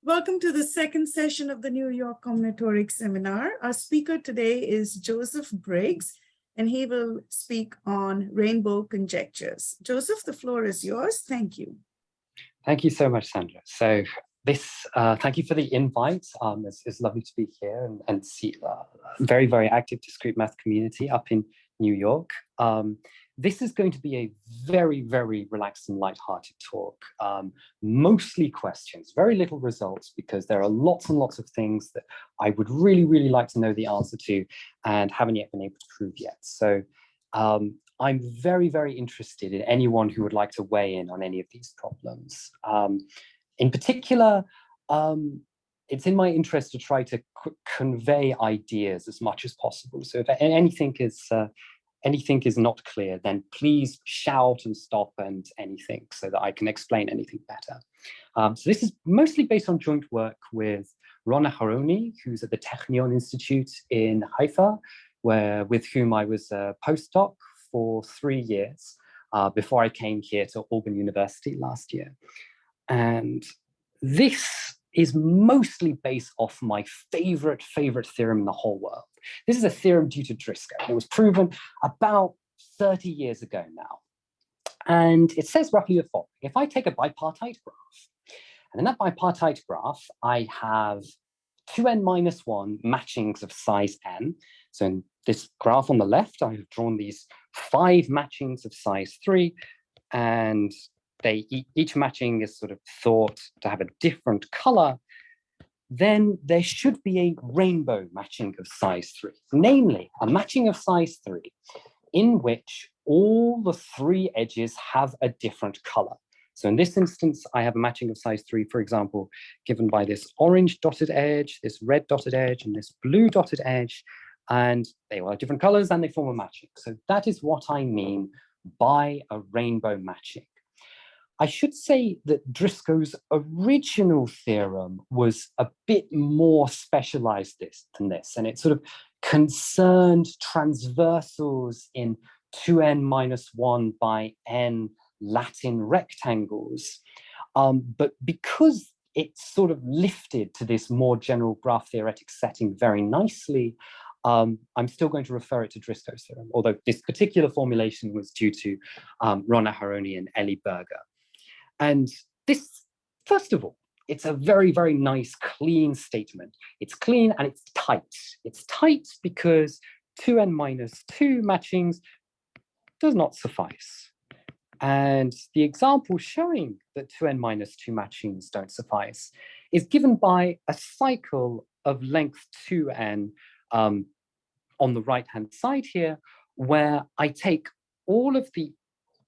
Welcome to the second session of the New York Combinatorics Seminar. Our speaker today is Joseph Briggs, and he will speak on rainbow conjectures. Joseph, the floor is yours. Thank you. Thank you so much, Sandra. So thank you for the invite. It's lovely to be here and see a very, very active discrete math community up in New York. This is going to be a very, very relaxed and lighthearted talk. Mostly questions, very little results, because there are lots and lots of things that I would really, really like to know the answer to and haven't yet been able to prove yet. So I'm very, very interested in anyone who would like to weigh in on any of these problems. In particular, it's in my interest to try to convey ideas as much as possible. So if anything is not clear, then please shout and stop and anything so that I can explain anything better. So this is mostly based on joint work with Ron Aharoni, who's at the Technion Institute in Haifa, with whom I was a postdoc for 3 years before I came here to Auburn University last year. And this is mostly based off my favorite theorem in the whole world. This is a theorem due to Drisko. It was proven about 30 years ago now. And it says roughly the following. If I take a bipartite graph, and in that bipartite graph, I have 2n minus 1 matchings of size n. So in this graph on the left, I have drawn these 5 matchings of size 3, and each matching is sort of thought to have a different color. Then there should be a rainbow matching of size 3, namely a matching of size 3 in which all the 3 edges have a different color. So in this instance, I have a matching of size 3, for example, given by this orange dotted edge, this red dotted edge, and this blue dotted edge, and they all have different colors and they form a matching. So that is what I mean by a rainbow matching. I should say that Drisko's original theorem was a bit more specialized than this, and it sort of concerned transversals in 2n minus 1 by n Latin rectangles. But because it sort of lifted to this more general graph theoretic setting very nicely, I'm still going to refer it to Drisko's theorem, although this particular formulation was due to Ron Aharoni and Eli Berger. And this, first of all, it's a very, very nice, clean statement. It's clean and it's tight. It's tight because 2n minus 2 matchings does not suffice. And the example showing that 2n minus 2 matchings don't suffice is given by a cycle of length 2n on the right-hand side here, where I take all of the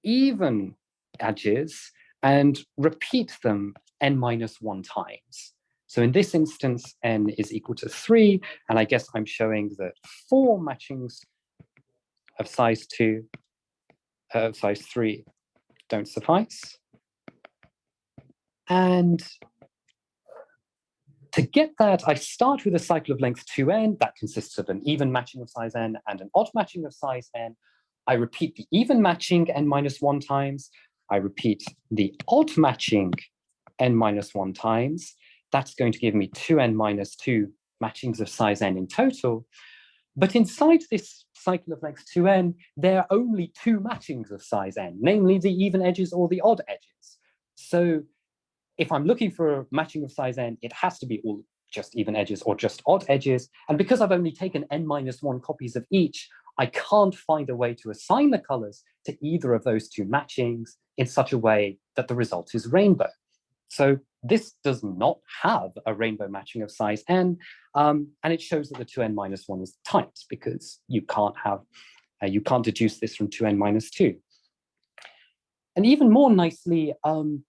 even edges and repeat them n minus 1 times. So in this instance, n is equal to 3, and I guess I'm showing that 4 matchings of size 3 don't suffice. And to get that, I start with a cycle of length 2n that consists of an even matching of size n and an odd matching of size n. I repeat the even matching n minus 1 times. I repeat the odd matching n minus 1 times. That's going to give me 2n minus 2 matchings of size n in total. But inside this cycle of length 2n, there are only 2 matchings of size n, namely the even edges or the odd edges. So if I'm looking for a matching of size n, it has to be all just even edges or just odd edges. And because I've only taken n minus 1 copies of each, I can't find a way to assign the colors to either of those 2 matchings in such a way that the result is rainbow. So this does not have a rainbow matching of size n, and it shows that the 2n minus 1 is tight because you can't deduce this from 2n minus 2. And even more nicely,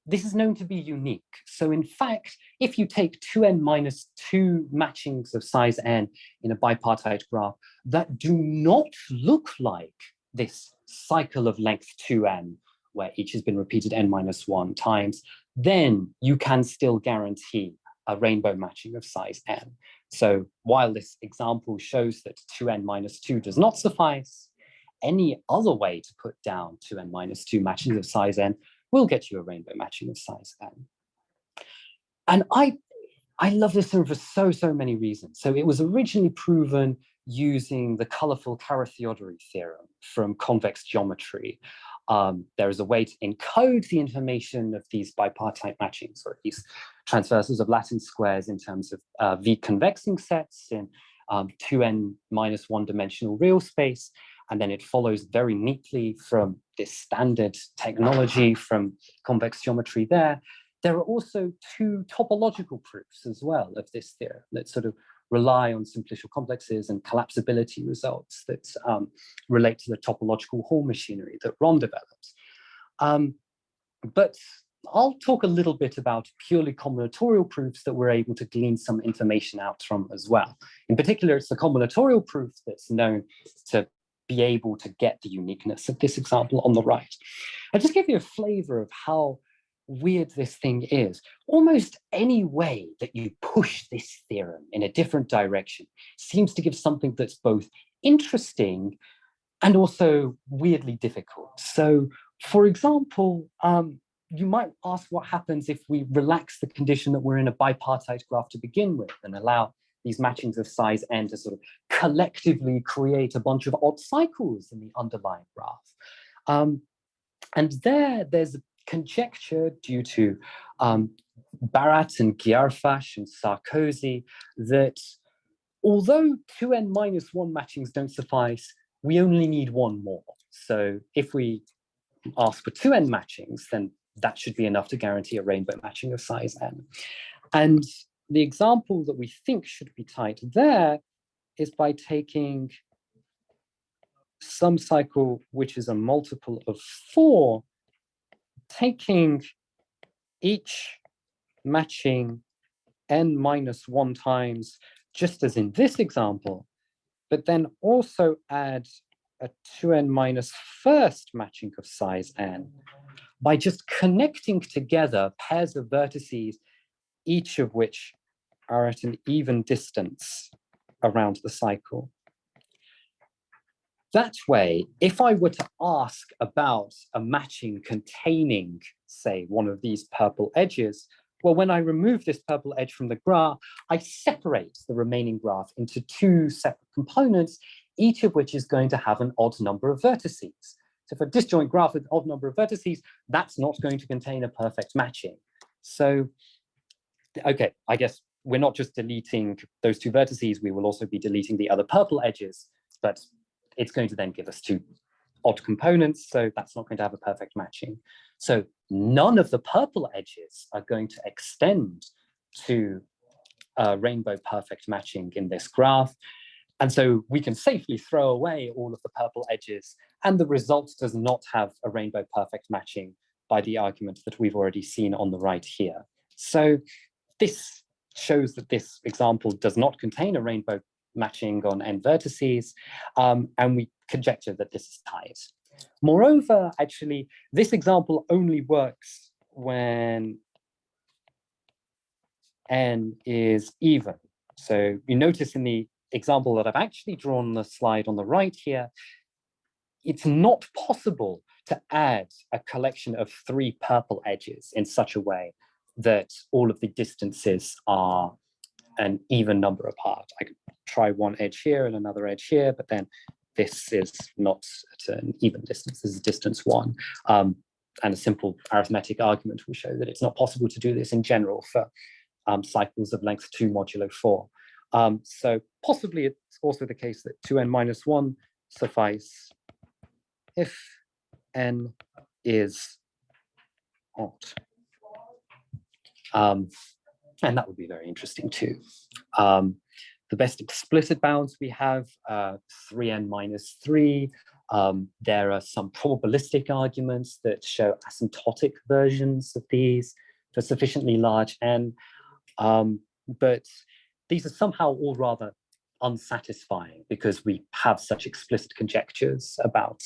this is known to be unique. So in fact, if you take 2n minus 2 matchings of size n in a bipartite graph that do not look like this cycle of length 2n, where each has been repeated n minus 1 times, then you can still guarantee a rainbow matching of size n. So while this example shows that 2n minus 2 does not suffice, any other way to put down 2n minus 2 matchings of size n will get you a rainbow matching of size n. And I love this theorem for so many reasons. So it was originally proven using the colorful Carathéodory theorem from convex geometry. There is a way to encode the information of these bipartite matchings, or these transversals of Latin squares, in terms of V convexing sets in 2n minus 1 dimensional real space. And then it follows very neatly from this standard technology from convex geometry there. There are also two topological proofs as well of this theorem that sort of rely on simplicial complexes and collapsibility results that relate to the topological Hall machinery that Ron develops. But I'll talk a little bit about purely combinatorial proofs that we're able to glean some information out from as well. In particular, it's the combinatorial proof that's known to be able to get the uniqueness of this example on the right. I'll just give you a flavor of how weird this thing is. Almost any way that you push this theorem in a different direction seems to give something that's both interesting and also weirdly difficult. So, for example, you might ask what happens if we relax the condition that we're in a bipartite graph to begin with and allow these matchings of size n to sort of collectively create a bunch of odd cycles in the underlying graph. And there's a conjecture due to Barat and Gyarfash and Sarkozy that although 2n minus 1 matchings don't suffice, we only need one more. So if we ask for 2n matchings, then that should be enough to guarantee a rainbow matching of size n. And the example that we think should be tight there is by taking some cycle which is a multiple of 4, taking each matching n minus 1 times, just as in this example, but then also add a 2n minus first matching of size n by just connecting together pairs of vertices, each of which are at an even distance around the cycle. That way, if I were to ask about a matching containing, say, one of these purple edges, well, when I remove this purple edge from the graph, I separate the remaining graph into 2 separate components, each of which is going to have an odd number of vertices. So for a disjoint graph with an odd number of vertices, that's not going to contain a perfect matching. So, okay, I guess we're not just deleting those 2 vertices, we will also be deleting the other purple edges, but it's going to then give us 2 odd components, so that's not going to have a perfect matching. So none of the purple edges are going to extend to a rainbow perfect matching in this graph. And so we can safely throw away all of the purple edges, and the result does not have a rainbow perfect matching by the argument that we've already seen on the right here. So this shows that this example does not contain a rainbow matching on n vertices, and we conjecture that this is tight. Moreover, actually, this example only works when n is even. So you notice in the example that I've actually drawn on the slide on the right here, it's not possible to add a collection of 3 purple edges in such a way that all of the distances are an even number apart. I could try one edge here and another edge here, but then this is not at an even distance. This is distance 1. And a simple arithmetic argument will show that it's not possible to do this in general for cycles of length 2 modulo 4. So possibly it's also the case that 2n minus 1 suffice if n is odd. And that would be very interesting too. The best explicit bounds we have 3n minus 3. There are some probabilistic arguments that show asymptotic versions of these for sufficiently large n. But these are somehow all rather unsatisfying because we have such explicit conjectures about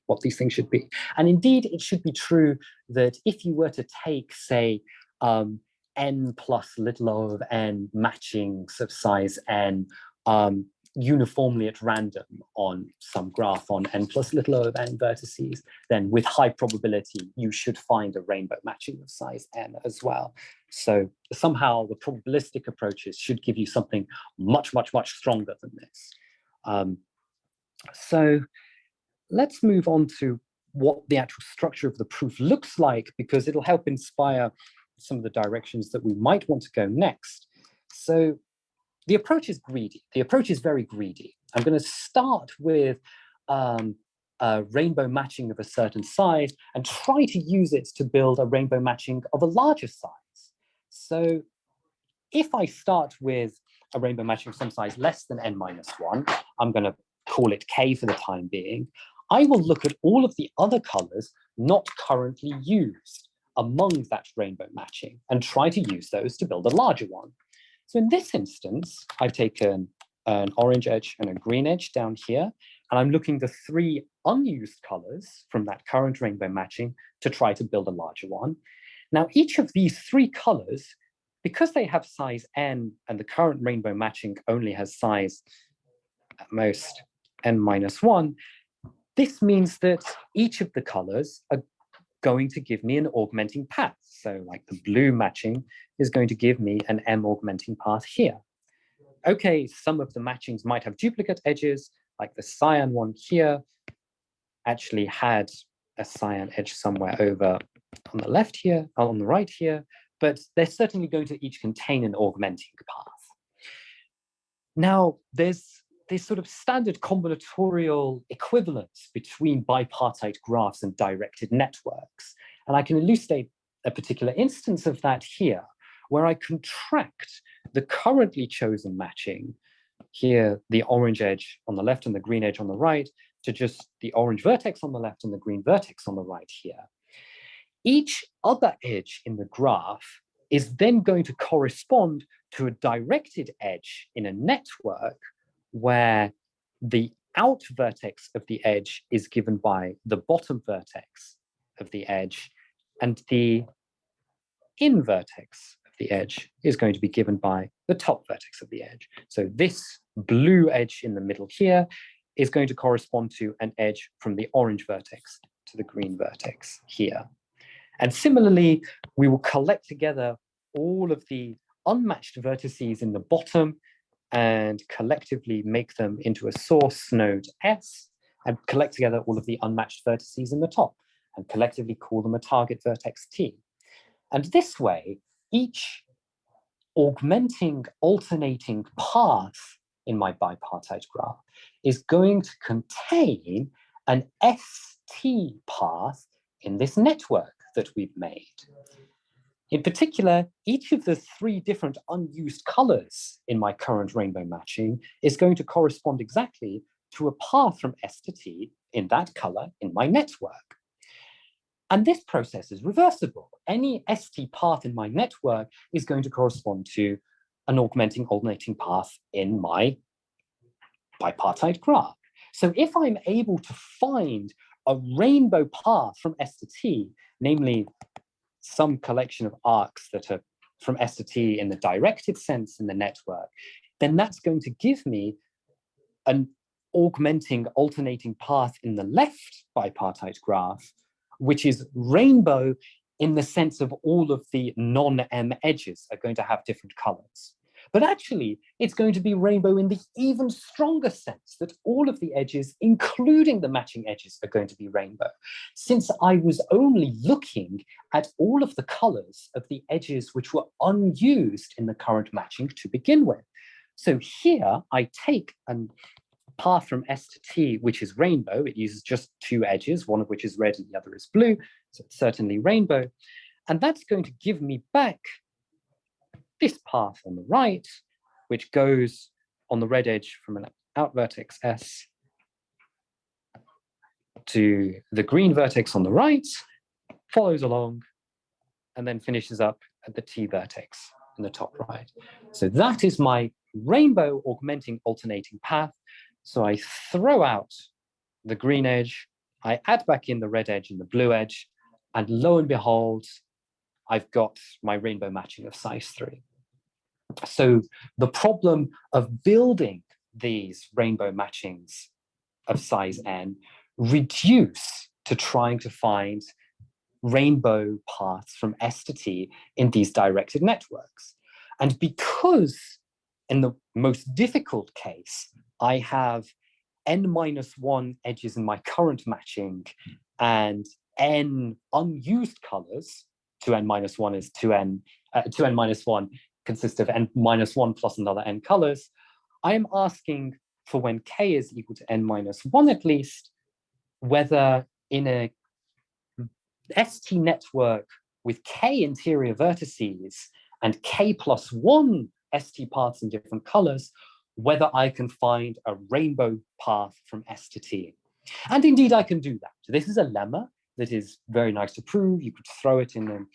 what these things should be. And indeed, it should be true that if you were to take, say, n plus little o of n matchings of size n uniformly at random on some graph on n plus little o of n vertices, then with high probability, you should find a rainbow matching of size n as well. So somehow the probabilistic approaches should give you something much, much, much stronger than this. So let's move on to what the actual structure of the proof looks like, because it'll help inspire some of the directions that we might want to go next. So the approach is greedy. The approach is very greedy. I'm going to start with a rainbow matching of a certain size and try to use it to build a rainbow matching of a larger size. So if I start with a rainbow matching of some size less than n minus 1, I'm going to call it k for the time being. I will look at all of the other colors not currently used among that rainbow matching and try to use those to build a larger one. So in this instance, I've taken an orange edge and a green edge down here, and I'm looking the 3 unused colors from that current rainbow matching to try to build a larger one. Now, each of these 3 colors, because they have size n and the current rainbow matching only has size at most n minus 1, this means that each of the colors are going to give me an augmenting path. So like the blue matching is going to give me an m augmenting path here. Okay, some of the matchings might have duplicate edges, like the cyan one here actually had a cyan edge somewhere over on the left here, on the right here, but they're certainly going to each contain an augmenting path. Now, there's this sort of standard combinatorial equivalence between bipartite graphs and directed networks. And I can elucidate a particular instance of that here, where I contract the currently chosen matching, here the orange edge on the left and the green edge on the right, to just the orange vertex on the left and the green vertex on the right here. Each other edge in the graph is then going to correspond to a directed edge in a network where the out vertex of the edge is given by the bottom vertex of the edge, and the in vertex of the edge is going to be given by the top vertex of the edge. So this blue edge in the middle here is going to correspond to an edge from the orange vertex to the green vertex here. And similarly, we will collect together all of the unmatched vertices in the bottom and collectively make them into a source node S, and collect together all of the unmatched vertices in the top and collectively call them a target vertex T. And this way, each augmenting, alternating path in my bipartite graph is going to contain an ST path in this network that we've made. In particular, each of the 3 different unused colors in my current rainbow matching is going to correspond exactly to a path from S to T in that color in my network. And this process is reversible. Any ST path in my network is going to correspond to an augmenting, alternating path in my bipartite graph. So if I'm able to find a rainbow path from S to T, namely some collection of arcs that are from S to T in the directed sense in the network, then that's going to give me an augmenting, alternating path in the left bipartite graph, which is rainbow in the sense of all of the non-M edges are going to have different colors. But actually, it's going to be rainbow in the even stronger sense that all of the edges, including the matching edges, are going to be rainbow, since I was only looking at all of the colors of the edges which were unused in the current matching to begin with. So here, I take a path from S to T, which is rainbow. It uses just 2 edges, one of which is red and the other is blue, so it's certainly rainbow. And that's going to give me back this path on the right, which goes on the red edge from an out vertex S to the green vertex on the right, follows along, and then finishes up at the T vertex in the top right. So that is my rainbow augmenting alternating path. So I throw out the green edge, I add back in the red edge and the blue edge, and lo and behold, I've got my rainbow matching of size 3. So the problem of building these rainbow matchings of size n, reduce to trying to find rainbow paths from S to T in these directed networks. And because in the most difficult case, I have n-1 edges in my current matching and n unused colors, 2n-1 is 2n-1 consists of n-1 plus another n colors, I am asking for when k is equal to n-1 at least, whether in a ST network with k interior vertices and k plus 1 ST paths in different colors, whether I can find a rainbow path from S to T. And indeed, I can do that. So this is a lemma that is very nice to prove. You could throw it in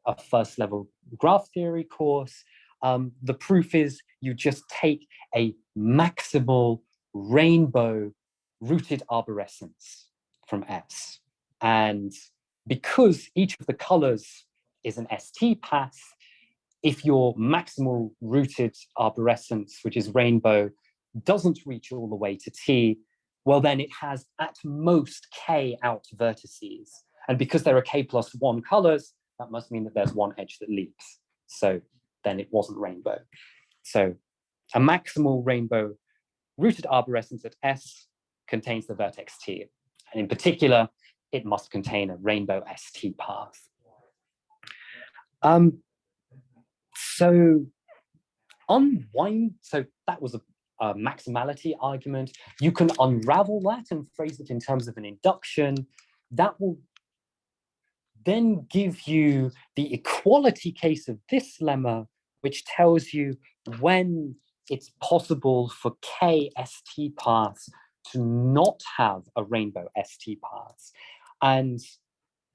a first level graph theory course. The proof is you just take a maximal rainbow rooted arborescence from S. And because each of the colors is an ST path, if your maximal rooted arborescence, which is rainbow, doesn't reach all the way to T, well, then it has at most k out vertices. And because there are k plus 1 colors, that must mean that there's one edge that leaps. So then it wasn't rainbow. So a maximal rainbow rooted arborescence at S contains the vertex T. And in particular, it must contain a rainbow ST path. So that was a maximality argument. You can unravel that and phrase it in terms of an induction. That will then give you the equality case of this lemma, which tells you when it's possible for k ST paths to not have a rainbow ST paths. And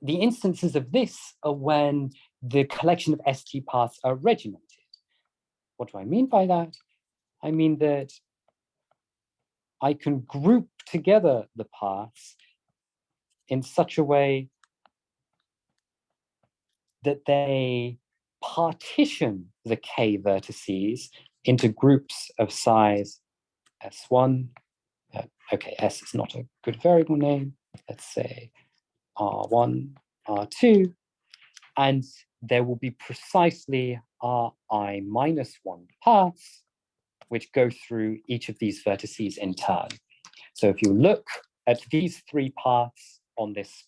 the instances of this are when the collection of ST paths are regimented. What do I mean by that? I mean that I can group together the paths in such a way that they partition the k vertices into groups of size S1. Okay, S is not a good variable name. Let's say R1, R2, and there will be precisely Ri minus 1 paths which go through each of these vertices in turn. So if you look at these 3 paths on this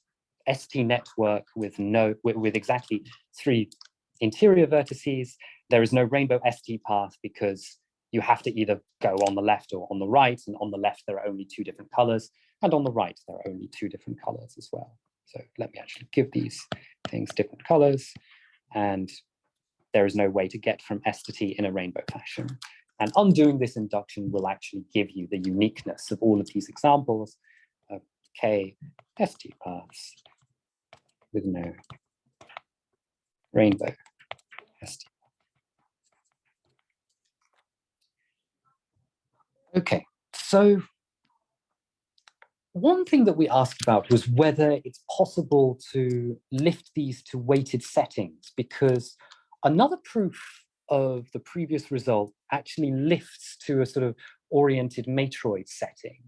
ST network with exactly 3 interior vertices, there is no rainbow ST path because you have to either go on the left or on the right, and on the left there are only 2 different colors, and on the right there are only 2 different colors as well. So let me actually give these things different colors, and there is no way to get from S to T in a rainbow fashion. And undoing this induction will actually give you the uniqueness of all of these examples of k ST paths with no rainbow ST. Okay, so one thing that we asked about was whether it's possible to lift these to weighted settings, because another proof of the previous result actually lifts to a sort of oriented matroid setting.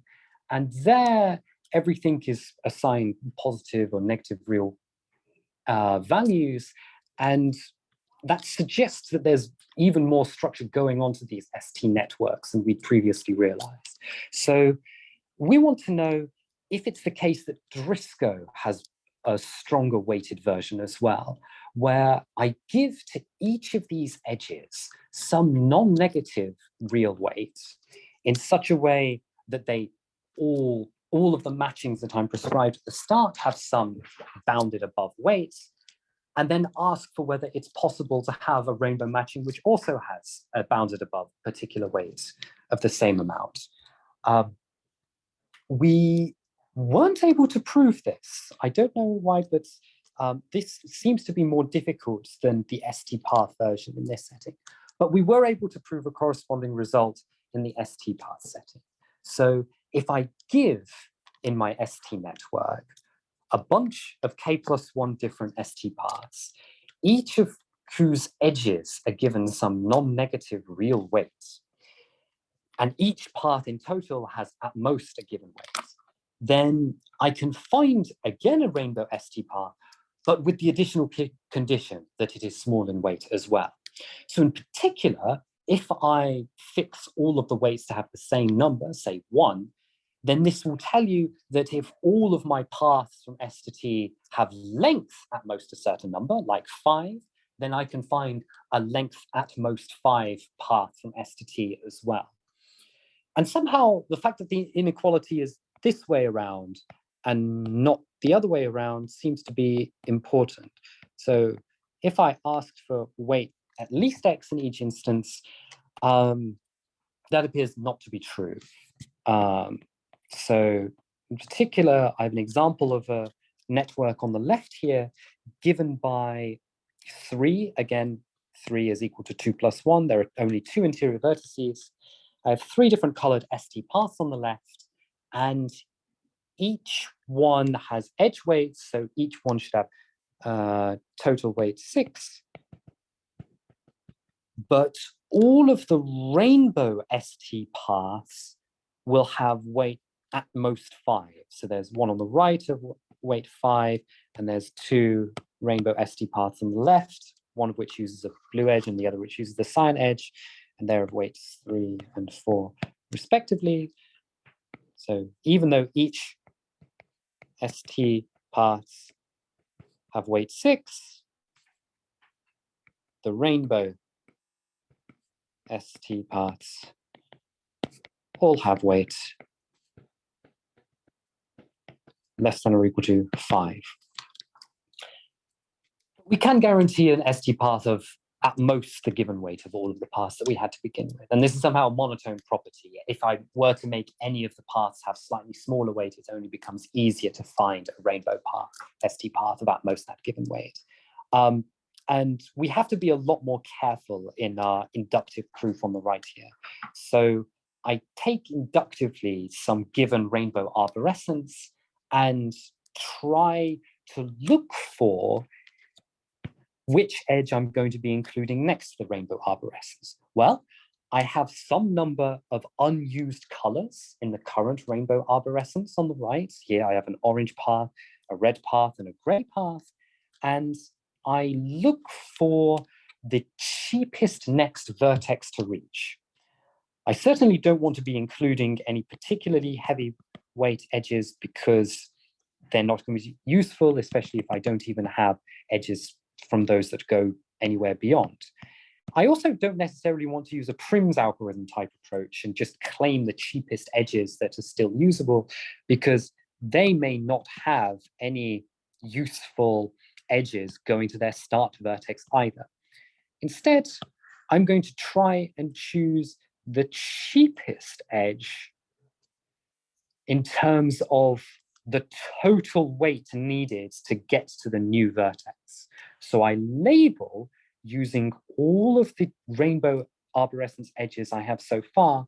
And there, everything is assigned positive or negative real values. And that suggests that there's even more structure going on to these ST networks than we'd previously realized. So we want to know if it's the case that Drisko has a stronger weighted version as well, where I give to each of these edges some non-negative real weights in such a way that they all of the matchings that I'm prescribed at the start have some bounded above weights, and then ask for whether it's possible to have a rainbow matching which also has a bounded above particular weights of the same amount. We weren't able to prove this. I don't know why, but this seems to be more difficult than the ST path version in this setting. But we were able to prove a corresponding result in the ST path setting. So if I give in my ST network a bunch of k plus 1 different ST paths, each of whose edges are given some non-negative real weights, and each path in total has at most a given weight, then I can find again a rainbow ST path, but with the additional condition that it is small in weight as well. So in particular, if I fix all of the weights to have the same number, say 1, then this will tell you that if all of my paths from S to T have length at most a certain number, like 5, then I can find a length at most 5 path from S to T as well. And somehow the fact that the inequality is this way around and not the other way around seems to be important. So if I asked for weight at least X in each instance, that appears not to be true. So in particular, I have an example of a network on the left here given by 3. Again, 3 is equal to 2 plus 1. There are only 2 interior vertices. I have 3 different colored ST paths on the left, and each one has edge weights. So each one should have total weight 6. But all of the rainbow ST paths will have weight at most 5. So there's one on the right of weight 5, and there's 2 rainbow ST paths on the left, one of which uses a blue edge and the other which uses the cyan edge, and they're of weights 3 and 4 respectively. So even though each ST paths have weight 6, the rainbow ST paths all have weight less than or equal to 5. We can guarantee an ST path of at most the given weight of all of the paths that we had to begin with. And this is somehow a monotone property. If I were to make any of the paths have slightly smaller weight, it only becomes easier to find a rainbow path, ST path of at most that given weight. And we have to be a lot more careful in our inductive proof on the right here. So I take inductively some given rainbow arborescence and try to look for which edge I'm going to be including next to the rainbow arborescence. Well, I have some number of unused colors in the current rainbow arborescence on the right. Here I have an orange path, a red path, and a gray path. And I look for the cheapest next vertex to reach. I certainly don't want to be including any particularly heavyweight edges because they're not going to be useful, especially if I don't even have edges from those that go anywhere beyond. I also don't necessarily want to use a Prim's algorithm type approach and just claim the cheapest edges that are still usable, because they may not have any useful edges going to their start vertex either. Instead, I'm going to try and choose the cheapest edge in terms of the total weight needed to get to the new vertex. So I label, using all of the rainbow arborescence edges I have so far,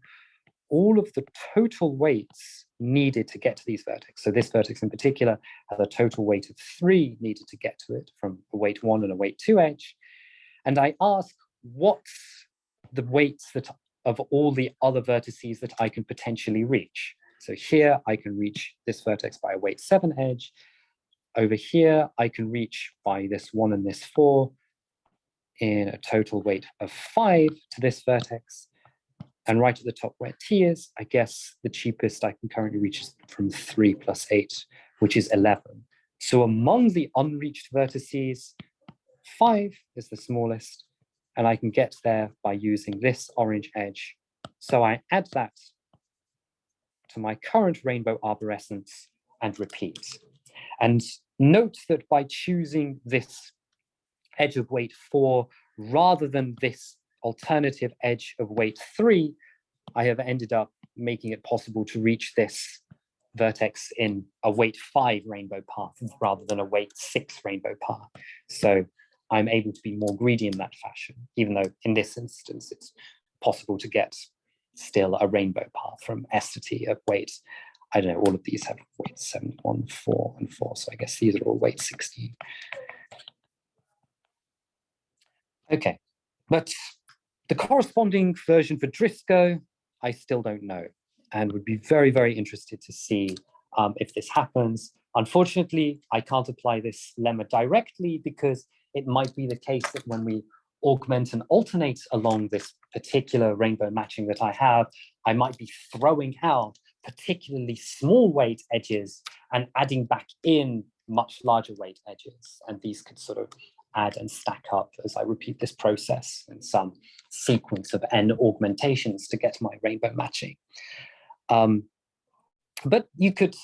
all of the total weights needed to get to these vertex. So this vertex in particular has a total weight of 3 needed to get to it from a weight 1 and a weight 2 edge. And I ask, what's the weights that of all the other vertices that I can potentially reach? So here I can reach this vertex by a weight 7 edge. Over here, I can reach by this 1 and this 4 in a total weight of 5 to this vertex. And right at the top where T is, I guess the cheapest I can currently reach is from 3 plus 8, which is 11. So among the unreached vertices, 5 is the smallest, and I can get there by using this orange edge. So I add that to my current rainbow arborescence and repeat. And note that by choosing this edge of weight 4 rather than this alternative edge of weight 3, I have ended up making it possible to reach this vertex in a weight 5 rainbow path rather than a weight 6 rainbow path. So I'm able to be more greedy in that fashion, even though in this instance it's possible to get still a rainbow path from S to T of weight, I don't know, all of these have weight 7, 1, 4, and 4. So I guess these are all weight 16. Okay, but the corresponding version for Drisko, I still don't know, and would be very, very interested to see if this happens. Unfortunately, I can't apply this lemma directly because it might be the case that when we augment and alternate along this particular rainbow matching that I have, I might be throwing out particularly small weight edges and adding back in much larger weight edges. And these could sort of add and stack up as I repeat this process in some sequence of n augmentations to get my rainbow matching. But you could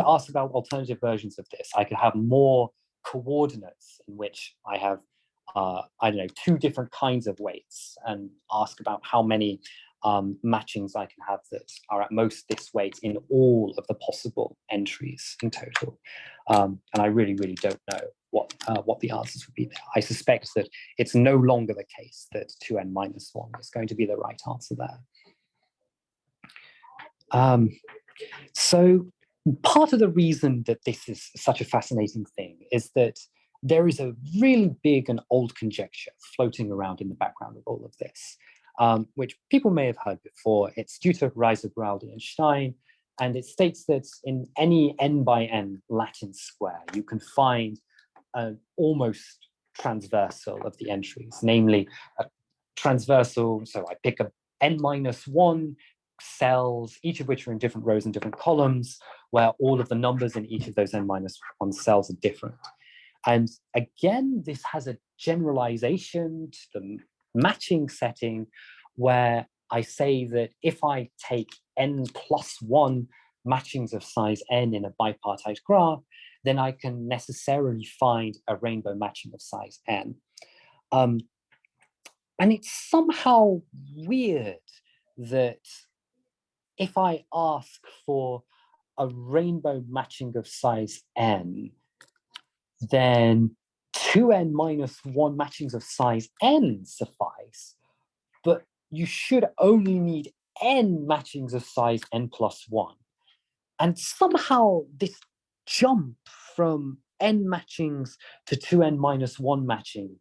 ask about alternative versions of this. I could have more coordinates in which I have, I don't know, 2 different kinds of weights, and ask about how many matchings I can have that are at most this weight in all of the possible entries in total. And I really, really don't know what the answers would be there. I suspect that it's no longer the case that 2n minus 1 is going to be the right answer there. So part of the reason that this is such a fascinating thing is that there is a really big and old conjecture floating around in the background of all of this, which people may have heard before. It's due to Reiser, Braudy, and Stein, and it states that in any n by n Latin square, you can find an almost transversal of the entries, namely a transversal. So I pick up n minus 1 cells, each of which are in different rows and different columns, where all of the numbers in each of those n minus 1 cells are different. And again, this has a generalization to the matching setting, where I say that if I take n plus 1 matchings of size n in a bipartite graph, then I can necessarily find a rainbow matching of size n. And it's somehow weird that if I ask for a rainbow matching of size n, then 2n minus 1 matchings of size n suffice, but you should only need n matchings of size n plus 1. And somehow this jump from n matchings to 2n minus 1 matchings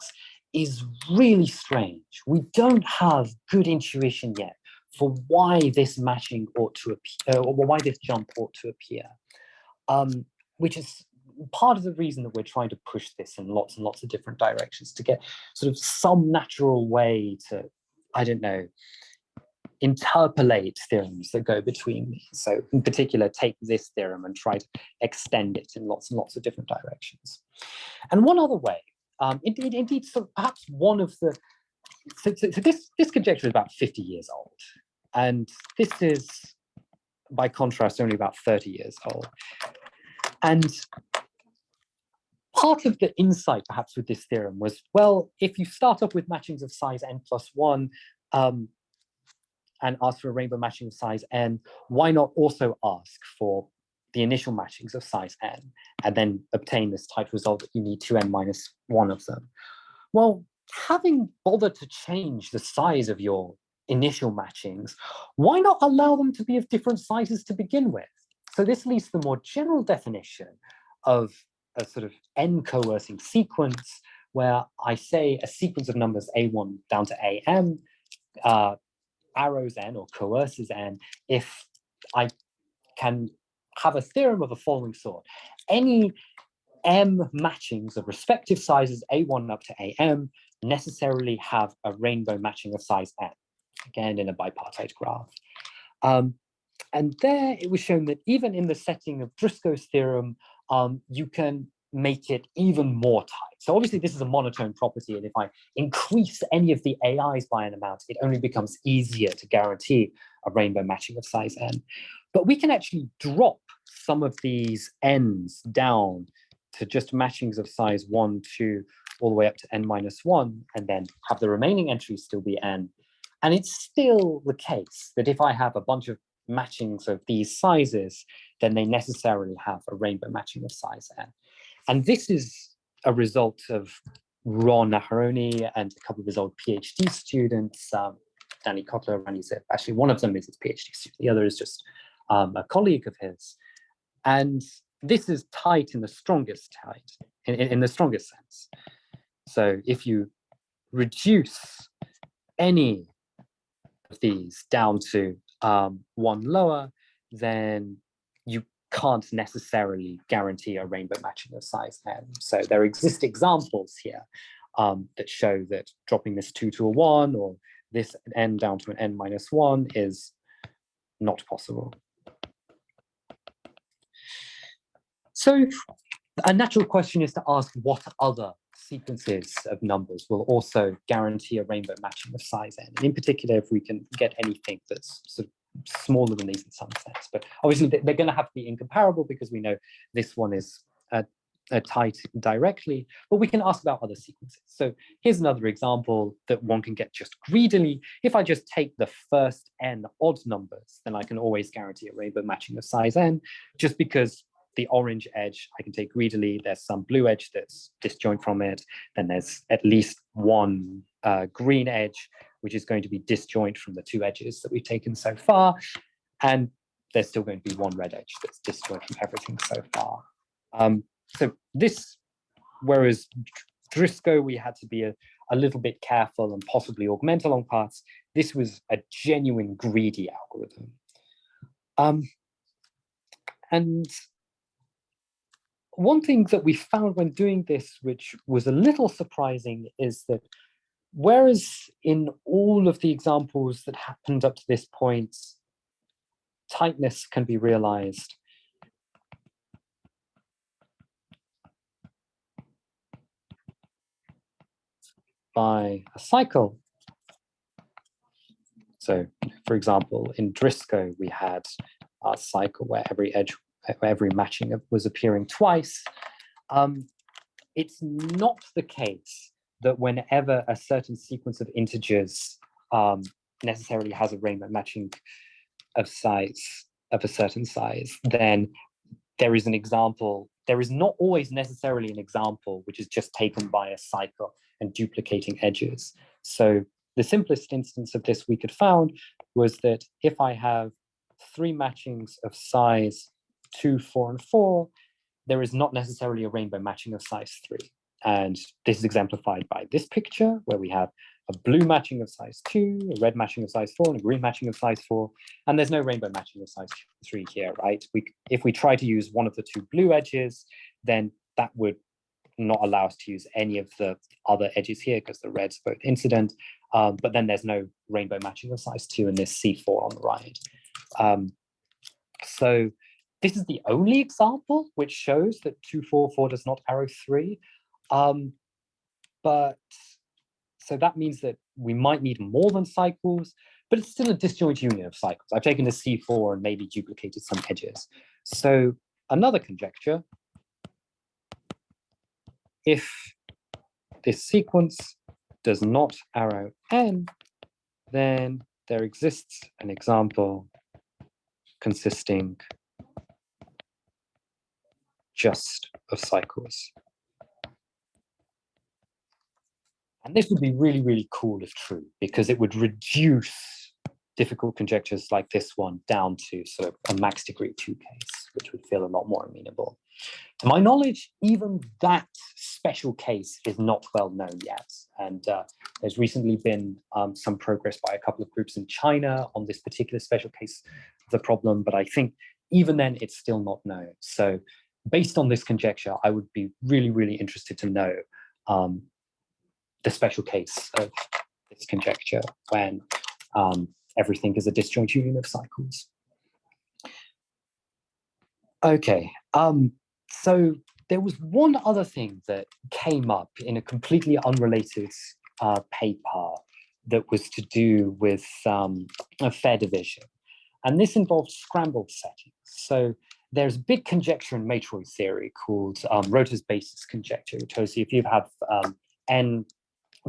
is really strange. We don't have good intuition yet for why this matching ought to appear, or why this jump ought to appear, which is part of the reason that we're trying to push this in lots and lots of different directions to get sort of some natural way to, I don't know, interpolate theorems that go between these. So in particular, take this theorem and try to extend it in lots and lots of different directions. And one other way, indeed, so perhaps one of the, so this conjecture is about 50 years old. And this is, by contrast, only about 30 years old. And part of the insight, perhaps, with this theorem was, well, if you start off with matchings of size n plus 1 and ask for a rainbow matching of size n, why not also ask for the initial matchings of size n and then obtain this tight result that you need 2n minus 1 of them? Well, having bothered to change the size of your initial matchings, why not allow them to be of different sizes to begin with? So this leads to the more general definition of a sort of n coercing sequence, where I say a sequence of numbers a1 down to am, arrows n or coerces n, if I can have a theorem of the following sort. Any m matchings of respective sizes a1 up to am necessarily have a rainbow matching of size n, again in a bipartite graph. And there it was shown that even in the setting of Drisko's theorem, you can make it even more tight. So obviously this is a monotone property, and if I increase any of the AIs by an amount, it only becomes easier to guarantee a rainbow matching of size n. But we can actually drop some of these n's down to just matchings of size 1, 2, all the way up to n minus 1, and then have the remaining entries still be n. And it's still the case that if I have a bunch of matchings of these sizes, then they necessarily have a rainbow matching of size n. And this is a result of Ron Aharoni and a couple of his old PhD students, Danny Kotler, Rani Zip. Actually, one of them is his PhD student, the other is just a colleague of his. And this is tight in the strongest in the strongest sense. So if you reduce any these down to one lower, then you can't necessarily guarantee a rainbow matching of size n. So there exist examples here that show that dropping this 2 to a 1 or this n down to an n minus 1 is not possible. So a natural question is to ask what other sequences of numbers will also guarantee a rainbow matching of size n. And in particular, if we can get anything that's sort of smaller than these in some sense. But obviously, they're going to have to be incomparable because we know this one is tied directly, but we can ask about other sequences. So here's another example that one can get just greedily. If I just take the first n odd numbers, then I can always guarantee a rainbow matching of size n, just because the orange edge I can take greedily, there's some blue edge that's disjoint from it, then there's at least one green edge, which is going to be disjoint from the two edges that we've taken so far, and there's still going to be one red edge that's disjoint from everything so far. So this, whereas Drisko, we had to be a little bit careful and possibly augment along paths, this was a genuine greedy algorithm. And one thing that we found when doing this, which was a little surprising, is that whereas in all of the examples that happened up to this point, tightness can be realized by a cycle. So, for example, in Drisko, we had a cycle where every matching was appearing twice. It's not the case that whenever a certain sequence of integers necessarily has a rainbow matching of size of a certain size, then there is an example. There is not always necessarily an example which is just taken by a cycle and duplicating edges. So the simplest instance of this we could found was that if I have 3 matchings of size 2, 4, and 4, there is not necessarily a rainbow matching of size 3. And this is exemplified by this picture, where we have a blue matching of size 2, a red matching of size 4, and a green matching of size 4. And there's no rainbow matching of size 3 here, right? If we try to use one of the 2 blue edges, then that would not allow us to use any of the other edges here because the red's both incident. But then there's no rainbow matching of size 2 in this C4 on the right. So this is the only example which shows that 2, 4, 4 does not arrow 3. But so that means that we might need more than cycles, but it's still a disjoint union of cycles. I've taken the C4 and maybe duplicated some edges. So another conjecture, if this sequence does not arrow n, then there exists an example consisting just of cycles. And this would be really, really cool if true, because it would reduce difficult conjectures like this one down to sort of a max degree 2 case, which would feel a lot more amenable. To my knowledge, even that special case is not well known yet. And there's recently been some progress by a couple of groups in China on this particular special case of the problem, but I think even then it's still not known. So based on this conjecture, I would be really, really interested to know the special case of this conjecture when everything is a disjoint union of cycles. Okay, so there was one other thing that came up in a completely unrelated paper that was to do with a fair division. And this involved scrambled settings. So there's a big conjecture in matroid theory called Rota's basis conjecture, which tells you if you have n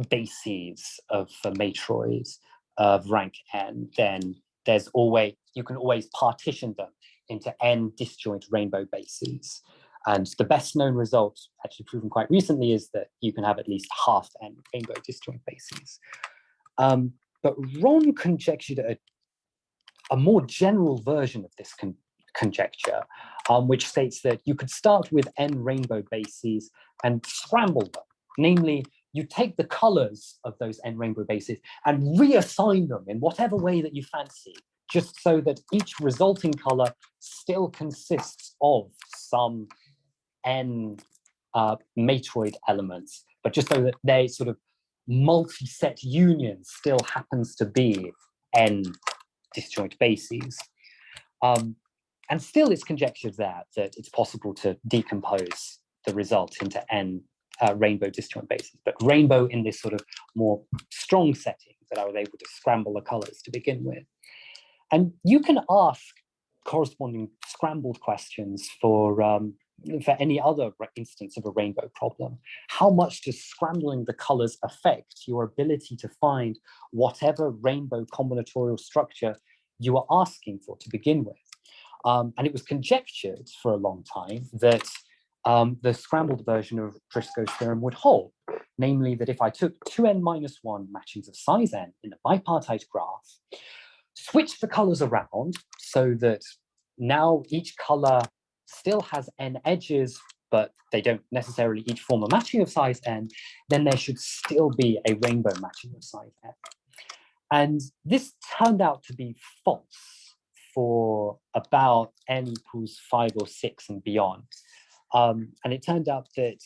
bases of matroids of rank n, then there's always, you can always partition them into n disjoint rainbow bases. And the best known result, actually proven quite recently, is that you can have at least half n rainbow disjoint bases. But Ron conjectured a more general version of this conjecture, which states that you could start with n rainbow bases and scramble them. Namely, you take the colors of those n rainbow bases and reassign them in whatever way that you fancy, just so that each resulting color still consists of some n matroid elements, but just so that they sort of multi-set union still happens to be n disjoint bases. And still it's conjectured that it's possible to decompose the result into n rainbow disjoint bases, but rainbow in this sort of more strong setting that I was able to scramble the colors to begin with. And you can ask corresponding scrambled questions for any other instance of a rainbow problem. How much does scrambling the colors affect your ability to find whatever rainbow combinatorial structure you are asking for to begin with? And it was conjectured for a long time that the scrambled version of Drisko's theorem would hold, namely that if I took 2n minus 1 matchings of size n in a bipartite graph, switch the colors around so that now each color still has n edges, but they don't necessarily each form a matching of size n, then there should still be a rainbow matching of size n. And this turned out to be false for about n equals 5 or 6 and beyond. And it turned out that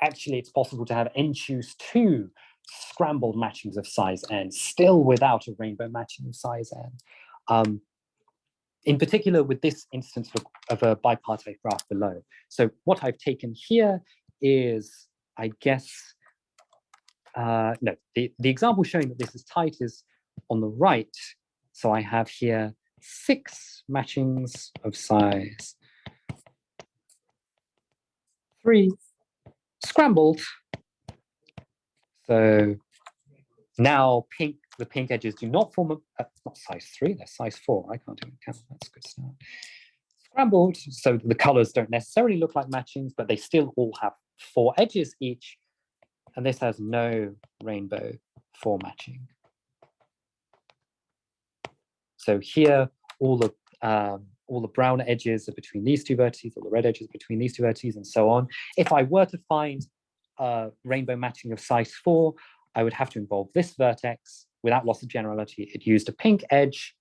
actually it's possible to have n choose 2 scrambled matchings of size n still without a rainbow matching of size n. In particular with this instance of a bipartite graph below. So what I've taken here is, I guess, no, the example showing that this is tight is on the right. So I have here 6 matchings of size 3 scrambled. So now the pink edges do not form not size 3, they're size 4. I can't even count, that's a good start. Scrambled, so the colors don't necessarily look like matchings, but they still all have 4 edges each. And this has no rainbow 4 matching. So here, all the brown edges are between these 2 vertices, all the red edges between these 2 vertices, and so on. If I were to find a rainbow matching of size 4, I would have to involve this vertex. Without loss of generality, it used a pink edge,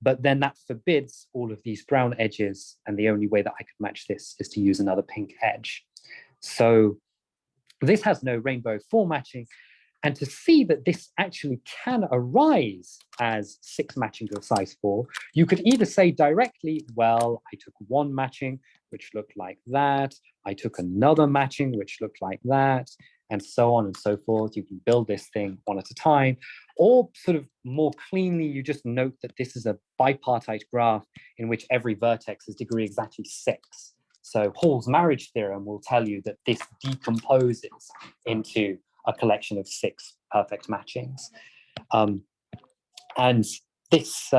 but then that forbids all of these brown edges, and the only way that I could match this is to use another pink edge. So this has no rainbow 4 matching, and to see that this actually can arise as 6 matchings of size 4, you could either say directly, well, I took 1 matching, which looked like that, I took another matching, which looked like that, and so on and so forth. You can build this thing one at a time, or sort of more cleanly, you just note that this is a bipartite graph in which every vertex is degree exactly 6. So Hall's marriage theorem will tell you that this decomposes into a collection of 6 perfect matchings. And this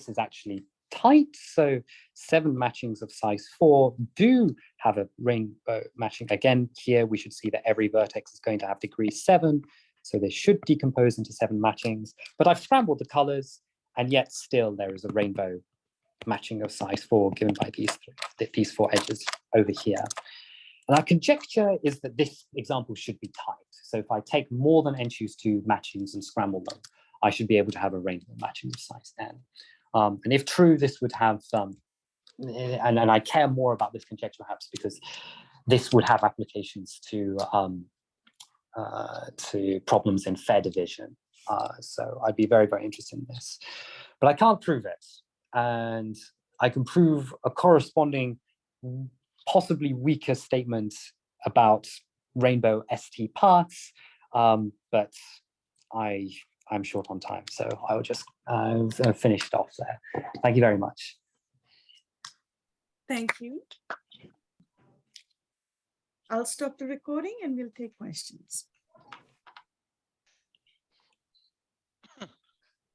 is actually tight. So 7 matchings of size 4 do have a rainbow matching. Again, here we should see that every vertex is going to have degree 7. So they should decompose into 7 matchings. But I've scrambled the colors, and yet still there is a rainbow matching of size 4 given by these 4 edges over here. And our conjecture is that this example should be tight. So if I take more than n choose 2 matchings and scramble them, I should be able to have a rainbow matching of size n. And if true, this would have, and I care more about this conjecture perhaps because this would have applications to problems in fair division. So I'd be very, very interested in this. But I can't prove it. And I can prove a corresponding, possibly weaker statement about rainbow ST parts, but I'm short on time, so I will just finish it off there. Thank you very much. Thank you. I'll stop the recording and we'll take questions.